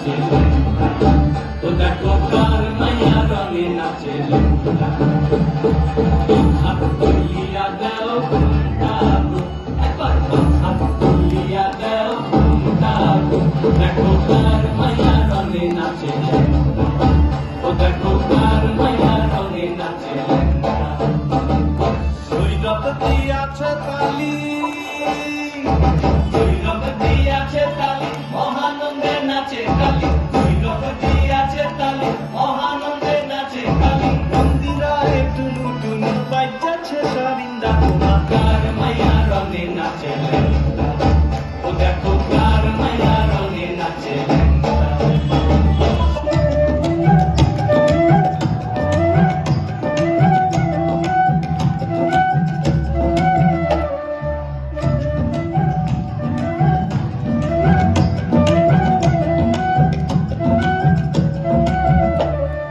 নাচে ও দেখো কার মায়া রঙে নাচে হাত তুলিয়া দেও ঘুমটাবো একবার হাত তুলিয়া দেও ঘুমটাবো দেখো কার মায়া রঙে নাচে ও দেখো কার মায়া রঙে নাচে সৈরত দিয়াছে তালি ভৈরব দিয়াছে তালি মহানন্দে নাচে কালী ভৈরব দিয়াছে তালি মহানন্দে নাচে কালী মন্দিরায় টুনু টুনু বাজাচ্ছে সারিন্দা তোমা কার মায়া রঙে নাচে ও দেখো কার মায়া রঙে নাচে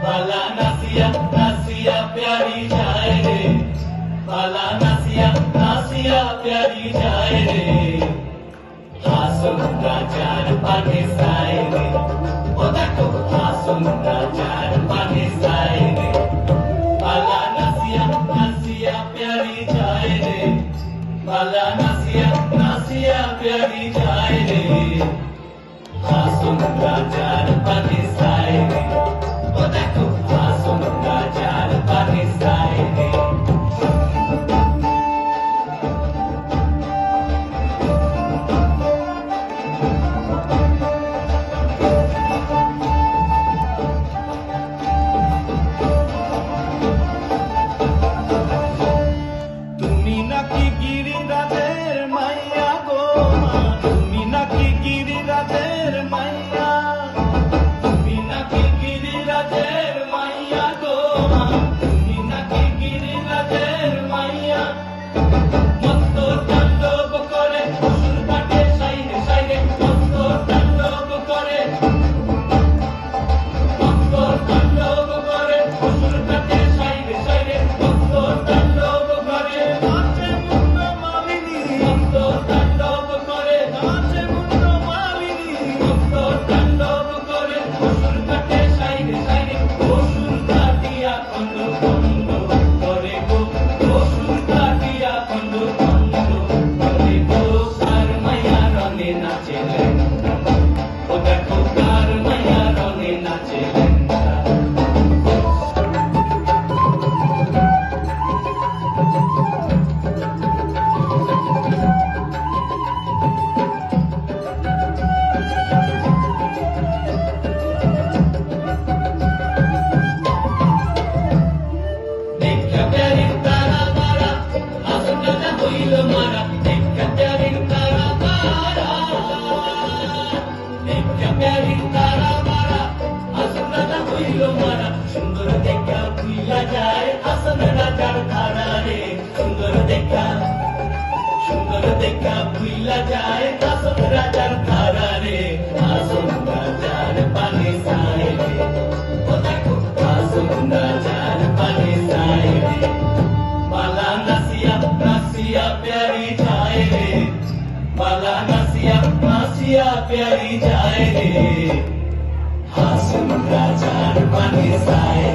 बाला नासिया नासिया प्यारी जाए रे बाला नासिया नासिया प्यारी जाए रे हासुंदा चार पाने साए रे ओ देखो हासुंदा चार पाने साए रे बाला नासिया नासिया प्यारी जाए रे बाला नासिया नासिया प्यारी जाए रे हासुंदा चार पाने साए रे ओ देखो हासुंदा चार पाने साए रे তুমি নাকি গিরিরাজের মাইয়া গো মা তুমি নাকি গিরিরাজের মাইয়া তুমি নাকি গিরিরাজের মাইয়া গো মা তুমি নাকি গিরিরাজের মাইয়া মত্ত তাণ্ডব করে অসুর কাটে সাইরে সাইরে মত্ত তাণ্ডব করে মত্ত তাণ্ডব করে অসুর কাটে সাইরে সাইরে মত্ত তাণ্ডব করে নাচে মুন্ড মালিনী মত্ত তাণ্ডব করে নাচে মুন্ড মালিনী মত্ত তাণ্ডব করে অসুর কাটে সাইরে সাইরে অসুর কাটিয়া খন্ড খন্ড করে গো অসুর কাটিয়া খন্ড খন্ড করে গো কার মায়া রঙে নাচে ও দেখো কার মায়া রঙে নাচে দেখা প্যারির তারা মারা আসনটা হইল মারা দেখা প্যারির তারা মারা দেখা প্যারির তারা মারা আসনটা হইল মারা সুন্দর দেখা ভুইলা যায় আসন রাজার ধারা রে সুন্দর দেখা ভুইলা যায় আসন রাজার ধারা রে আসন রাজার পানে সায় রে ও দেখো আসন রাজার পানে साए रे बाला नासिया नासिया प्यारी जाए रे बाला नासिया नासिया प्यारी जाए रे हासुंदा चार पाने साए